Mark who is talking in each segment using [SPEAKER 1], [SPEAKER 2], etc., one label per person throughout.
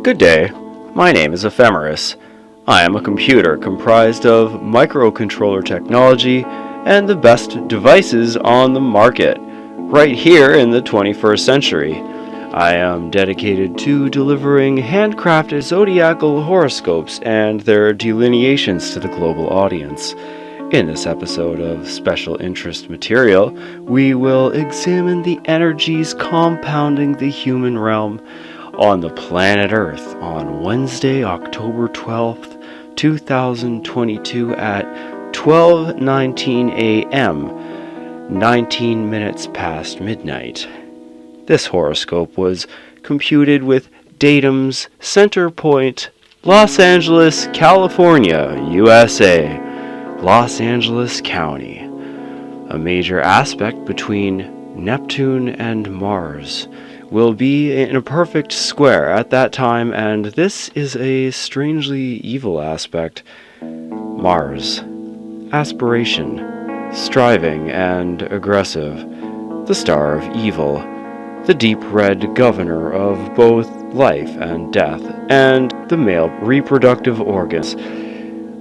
[SPEAKER 1] Good day, my name is Ephemeris. I am a computer comprised of microcontroller technology and the best devices on the market, right here in the 21st century. I am dedicated to delivering handcrafted zodiacal horoscopes and their delineations to the global audience. In this episode of Special Interest Material, we will examine the energies compounding the human realm on the planet Earth on Wednesday, October 12th, 2022 at 12:19 a.m., 19 minutes past midnight. This horoscope was computed with datums center point Los Angeles, California, USA, Los Angeles County. A major aspect between Neptune and Mars will be in a perfect square at that time, and this is a strangely evil aspect. Mars, aspiration, striving and aggressive, the star of evil, the deep red governor of both life and death, and the male reproductive organs.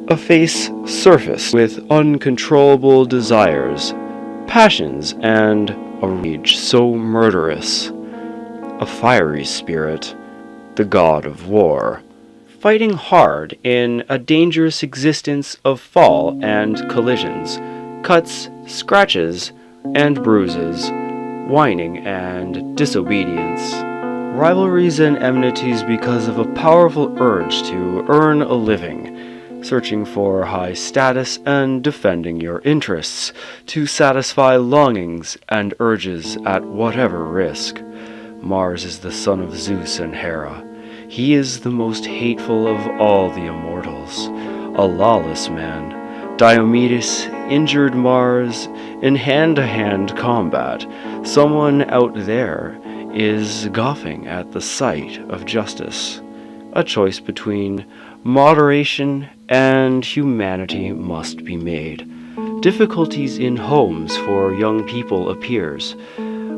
[SPEAKER 1] A face surface with uncontrollable desires, passions, and a rage so murderous. A fiery spirit, the god of war, fighting hard in a dangerous existence of fall and collisions, cuts, scratches, and bruises, whining and disobedience, rivalries and enmities because of a powerful urge to earn a living, searching for high status and defending your interests, to satisfy longings and urges at whatever risk. Mars is the son of Zeus and Hera. He is the most hateful of all the immortals, a lawless man. Diomedes injured Mars in hand-to-hand combat. Someone out there is scoffing at the sight of justice. A choice between moderation and humanity must be made. Difficulties in homes for young people appears.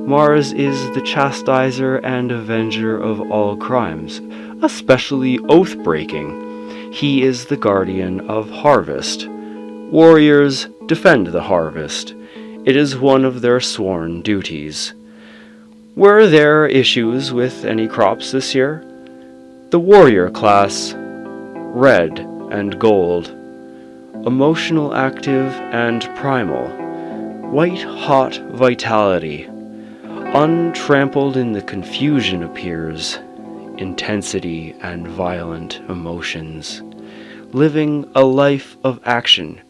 [SPEAKER 1] Mars is the chastiser and avenger of all crimes, especially oath-breaking. He is the guardian of harvest. Warriors defend the harvest. It is one of their sworn duties. Were there issues with any crops this year? The warrior class, red and gold, emotional, active, and primal, white-hot vitality, untrampled in the confusion appears, intensity and violent emotions, living a life of action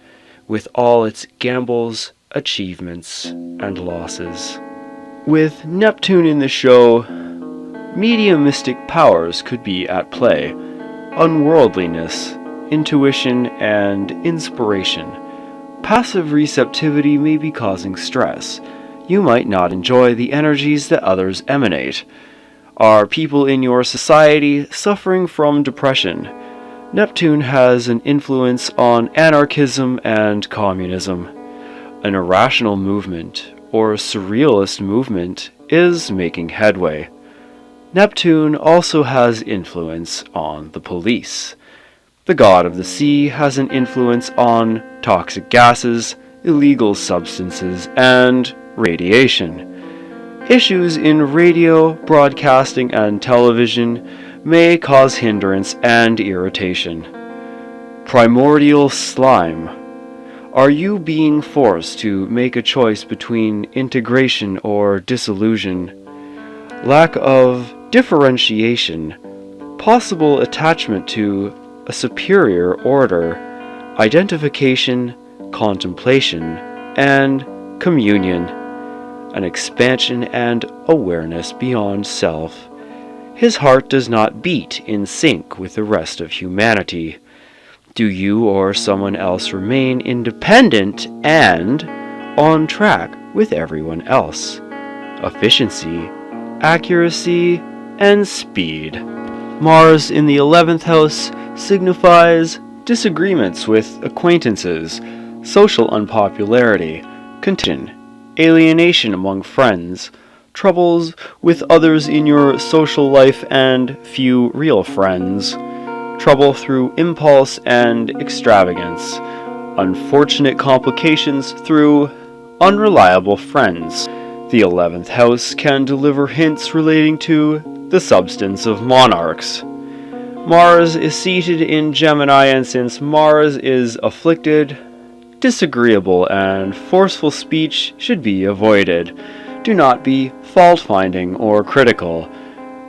[SPEAKER 1] with all its gambles, achievements, and losses. With Neptune in the show, mediumistic powers could be at play, unworldliness, intuition, and inspiration. Passive receptivity may be causing stress. You might not enjoy the energies that others emanate. Are people in your society suffering from depression? Neptune has an influence on anarchism and communism. An irrational movement, or surrealist movement, is making headway. Neptune also has influence on the police. The god of the sea has an influence on toxic gases, illegal substances, and radiation. Issues in radio, broadcasting, and television may cause hindrance and irritation. Primordial slime. Are you being forced to make a choice between integration or disillusion? Lack of differentiation, possible attachment to a superior order, identification, contemplation, and communion, an expansion and awareness beyond self. His heart does not beat in sync with the rest of humanity. Do you or someone else remain independent and on track with everyone else? Efficiency, accuracy, and speed. Mars in the 11th house signifies disagreements with acquaintances, social unpopularity, contention, alienation among friends, troubles with others in your social life and few real friends, trouble through impulse and extravagance, unfortunate complications through unreliable friends. The 11th house can deliver hints relating to the substance of monarchs. Mars is seated in Gemini, and since Mars is afflicted, disagreeable and forceful speech should be avoided. Do not be fault-finding or critical.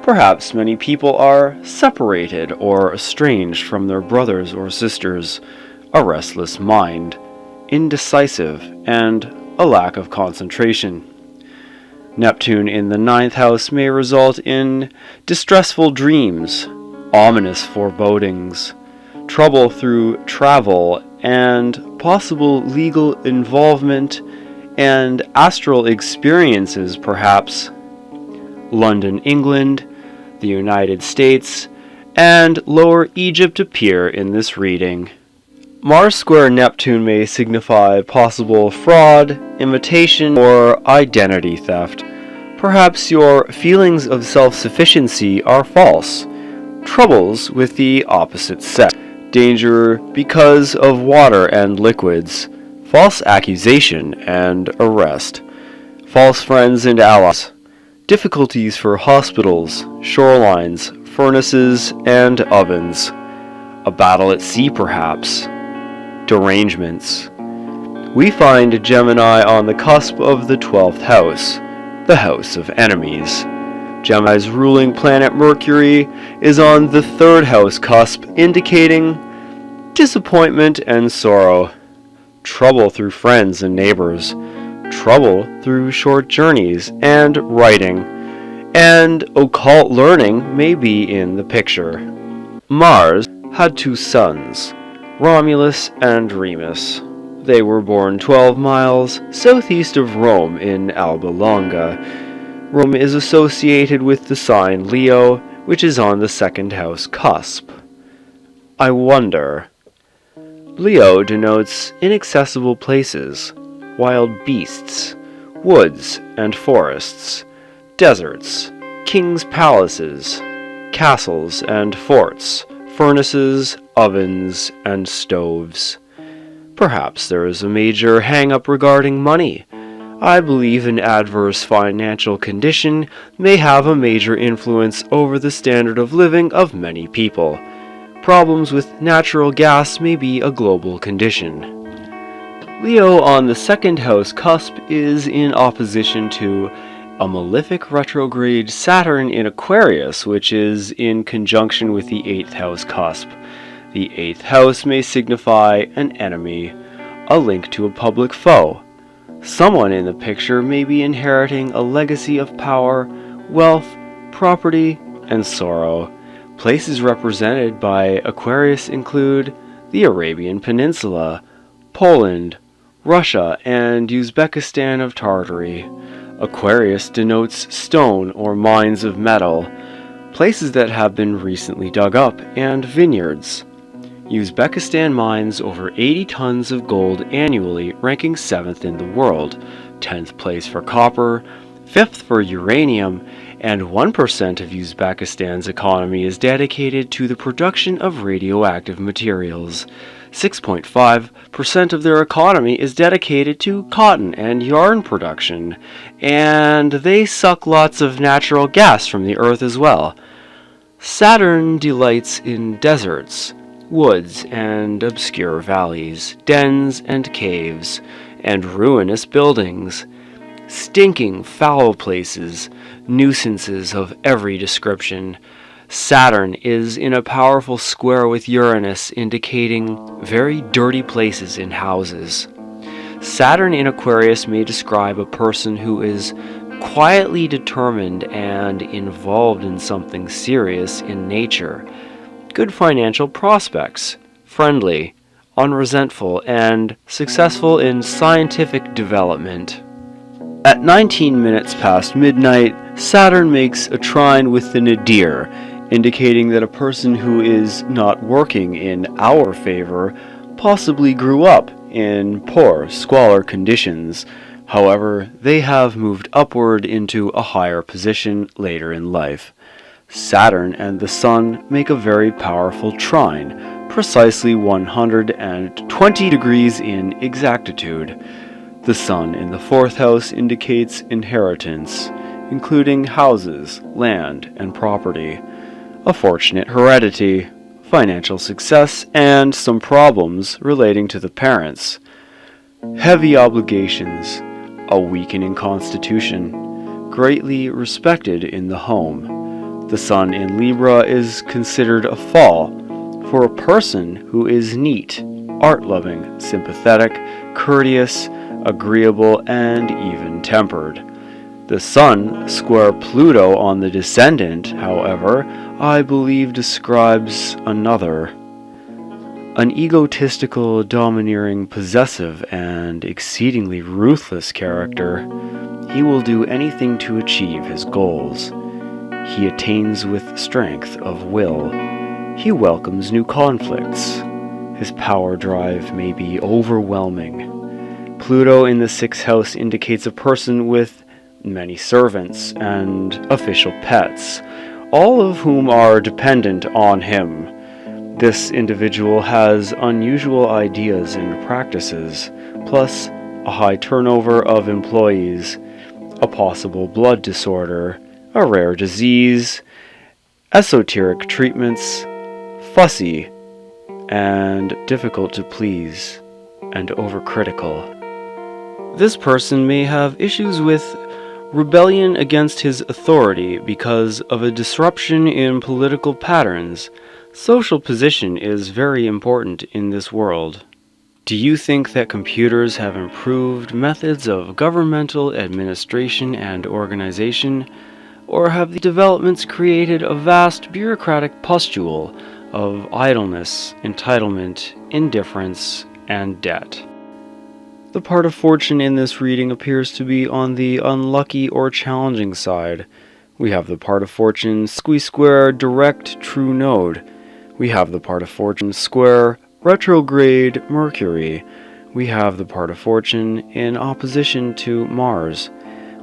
[SPEAKER 1] Perhaps many people are separated or estranged from their brothers or sisters, a restless mind, indecisive, and a lack of concentration. Neptune in the 9th house may result in distressful dreams, ominous forebodings, trouble through travel, and possible legal involvement and astral experiences, perhaps. London, England, the United States, and Lower Egypt appear in this reading. Mars square Neptune may signify possible fraud, imitation, or identity theft. Perhaps your feelings of self-sufficiency are false. Troubles with the opposite sex. Danger because of water and liquids. False accusation and arrest. False friends and allies. Difficulties for hospitals, shorelines, furnaces, and ovens. A battle at sea, perhaps. Derangements. We find Gemini on the cusp of the 12th house, the house of enemies. Gemini's ruling planet Mercury is on the 3rd house cusp, indicating disappointment and sorrow, trouble through friends and neighbors, trouble through short journeys and writing, and occult learning may be in the picture. Mars had 2 sons, Romulus and Remus. They were born 12 miles southeast of Rome in Alba Longa. Rome is associated with the sign Leo, which is on the 2nd house cusp. I wonder. Leo denotes inaccessible places, wild beasts, woods and forests, deserts, kings' palaces, castles and forts, furnaces, ovens, and stoves. Perhaps there is a major hang-up regarding money. I believe an adverse financial condition may have a major influence over the standard of living of many people. Problems with natural gas may be a global condition. Leo on the 2nd house cusp is in opposition to a malefic retrograde Saturn in Aquarius, which is in conjunction with the 8th house cusp. The 8th house may signify an enemy, a link to a public foe. Someone in the picture may be inheriting a legacy of power, wealth, property, and sorrow. Places represented by Aquarius include the Arabian Peninsula, Poland, Russia, and Uzbekistan of Tartary. Aquarius denotes stone or mines of metal, places that have been recently dug up, and vineyards. Uzbekistan mines over 80 tons of gold annually, ranking 7th in the world, 10th place for copper, 5th for uranium, and 1% of Uzbekistan's economy is dedicated to the production of radioactive materials. 6.5% of their economy is dedicated to cotton and yarn production, and they suck lots of natural gas from the earth as well. Saturn delights in deserts, woods and obscure valleys, dens and caves, and ruinous buildings, stinking, foul places, nuisances of every description. Saturn is in a powerful square with Uranus, indicating very dirty places in houses. Saturn in Aquarius may describe a person who is quietly determined and involved in something serious in nature. Good financial prospects, friendly, unresentful, and successful in scientific development. At 19 minutes past midnight, Saturn makes a trine with the nadir, indicating that a person who is not working in our favor possibly grew up in poor, squalor conditions, However, they have moved upward into a higher position later in life. Saturn and the Sun make a very powerful trine, precisely 120 degrees in exactitude. The Sun in the fourth house indicates inheritance, including houses, land, and property, a fortunate heredity, financial success, and some problems relating to the parents. Heavy obligations, a weakening constitution, greatly respected in the home. The Sun in Libra is considered a fall for a person who is neat, art-loving, sympathetic, courteous, agreeable, and even-tempered. The Sun square Pluto on the descendant, however, I believe describes another. An egotistical, domineering, possessive, and exceedingly ruthless character. He will do anything to achieve his goals. He attains with strength of will. He welcomes new conflicts. His power drive may be overwhelming. Pluto in the sixth house indicates a person with many servants and official pets, all of whom are dependent on him. This individual has unusual ideas and practices, plus a high turnover of employees, a possible blood disorder, a rare disease, esoteric treatments, fussy, and difficult to please, and overcritical. This person may have issues with rebellion against his authority because of a disruption in political patterns. Social position is very important in this world. Do you think that computers have improved methods of governmental administration and organization, or have the developments created a vast bureaucratic pustule of idleness, entitlement, indifference, and debt? The part of fortune in this reading appears to be on the unlucky or challenging side. We have the part of fortune square direct true node. We have the part of fortune square retrograde Mercury. We have the part of fortune in opposition to Mars.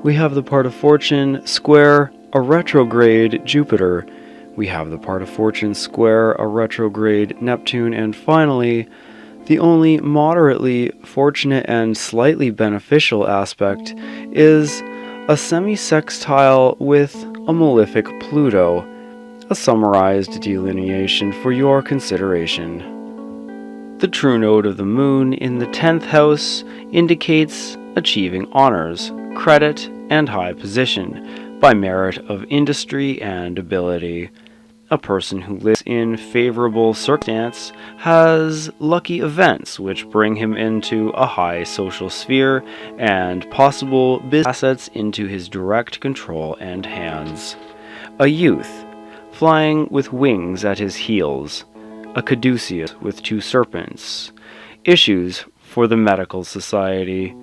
[SPEAKER 1] We have the part of fortune square a retrograde Jupiter. We have the part of fortune square a retrograde Neptune. And finally, the only moderately fortunate and slightly beneficial aspect is a semi-sextile with a malefic Pluto. A summarized delineation for your consideration. The true node of the moon in the 10th house indicates achieving honors, credit, and high position by merit of industry and ability. A person who lives in favorable circumstance has lucky events which bring him into a high social sphere and possible business assets into his direct control and hands. A youth flying with wings at his heels, a caduceus with two serpents, issues for the medical society,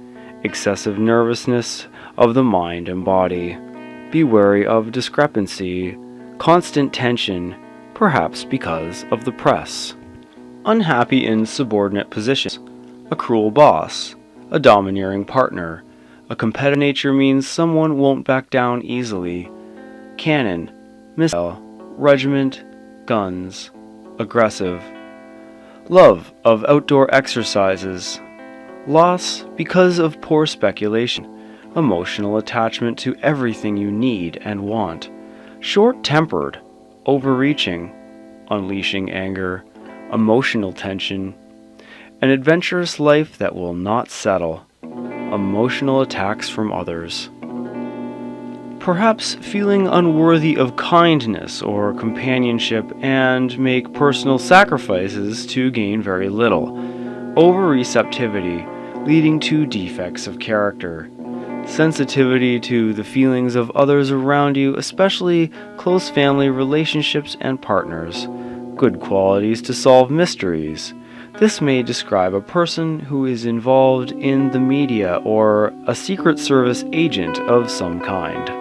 [SPEAKER 1] excessive nervousness of the mind and body, be wary of discrepancy, constant tension, perhaps because of the press, unhappy in subordinate positions, a cruel boss, a domineering partner, a competitive nature means someone won't back down easily, cannon, missile, regiment, guns, aggressive, love of outdoor exercises, loss because of poor speculation, emotional attachment to everything you need and want, short-tempered, overreaching, unleashing anger, emotional tension, an adventurous life that will not settle, emotional attacks from others. Perhaps feeling unworthy of kindness or companionship and make personal sacrifices to gain very little. Over-receptivity, leading to defects of character. Sensitivity to the feelings of others around you, especially close family relationships and partners. Good qualities to solve mysteries. This may describe a person who is involved in the media or a Secret Service agent of some kind.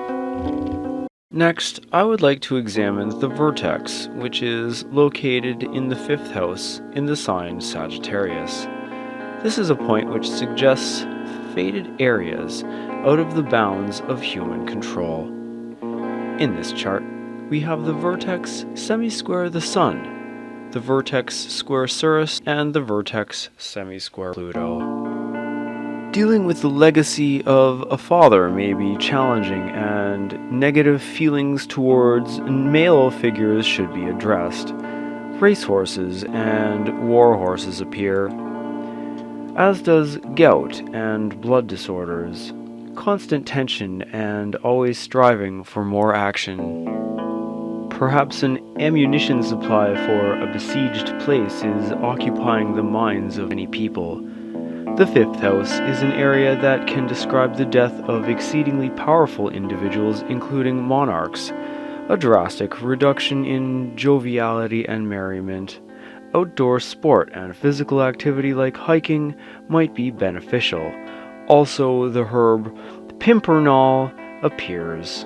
[SPEAKER 1] Next, I would like to examine the vertex, which is located in the 5th house in the sign Sagittarius. This is a point which suggests fated areas out of the bounds of human control. In this chart, we have the vertex semi-square the Sun, the vertex square Ceres, and the vertex semi-square Pluto. Dealing with the legacy of a father may be challenging, and negative feelings towards male figures should be addressed. Racehorses and war horses appear, as does gout and blood disorders, constant tension and always striving for more action. Perhaps an ammunition supply for a besieged place is occupying the minds of many people. The fifth house is an area that can describe the death of exceedingly powerful individuals, including monarchs, a drastic reduction in joviality and merriment. Outdoor sport and physical activity like hiking might be beneficial. Also, the herb pimpernel appears.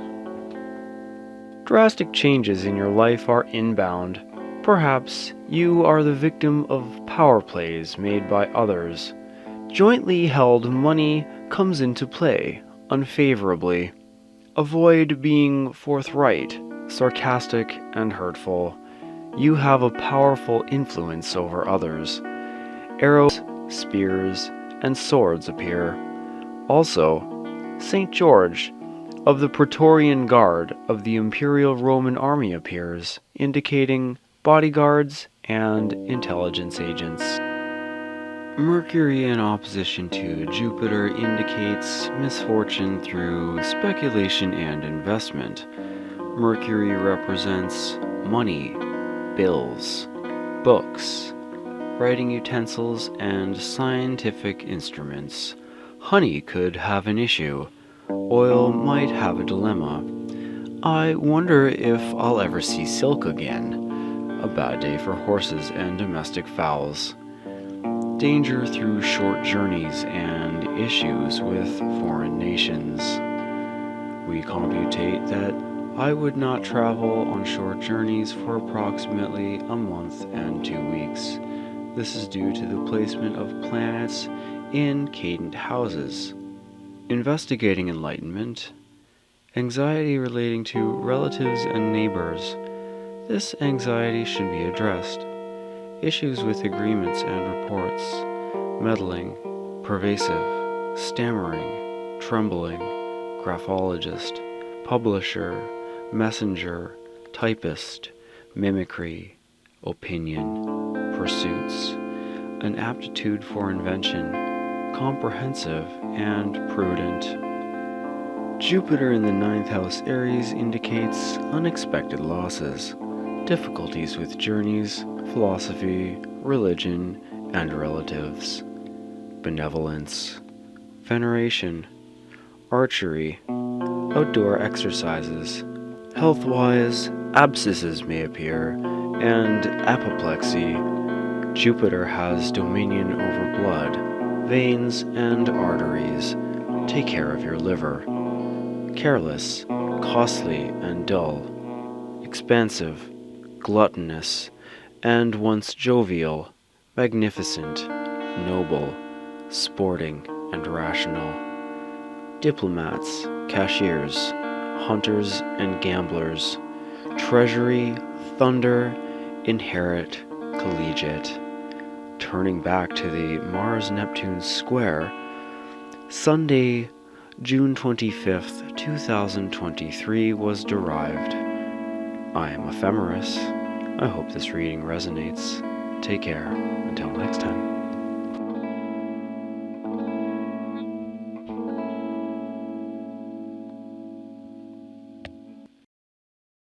[SPEAKER 1] Drastic changes in your life are inbound. Perhaps you are the victim of power plays made by others. Jointly held money comes into play unfavorably. Avoid being forthright, sarcastic, and hurtful. You have a powerful influence over others. Arrows, spears, and swords appear. Also, St. George of the Praetorian Guard of the Imperial Roman Army appears, indicating bodyguards and intelligence agents. Mercury in opposition to Jupiter indicates misfortune through speculation and investment. Mercury represents money, bills, books, writing utensils, and scientific instruments. Honey could have an issue. Oil might have a dilemma. I wonder if I'll ever see silk again. A bad day for horses and domestic fowls. Danger through short journeys and issues with foreign nations. We computate that I would not travel on short journeys for approximately a month and 2 weeks. This is due to the placement of planets in cadent houses. Investigating enlightenment. Anxiety relating to relatives and neighbors. This anxiety should be addressed. Issues with agreements and reports. Meddling, pervasive, stammering, trembling, graphologist, publisher, messenger, typist, mimicry, opinion, pursuits, an aptitude for invention, comprehensive and prudent. Jupiter in the 9th house Aries indicates unexpected losses, difficulties with journeys, philosophy, religion, and relatives, benevolence, veneration, archery, outdoor exercises. Health-wise, abscesses may appear, and apoplexy. Jupiter has dominion over blood, veins, and arteries. Take care of your liver. Careless, costly, and dull. Expansive, gluttonous, and once jovial, magnificent, noble, sporting, and rational. Diplomats, cashiers, hunters and gamblers, treasury, thunder, inherit, collegiate. Turning back to the Mars-Neptune square, Sunday, June 25th, 2023 was derived. I am Ephemeris. I hope this reading resonates. Take care. Until next time.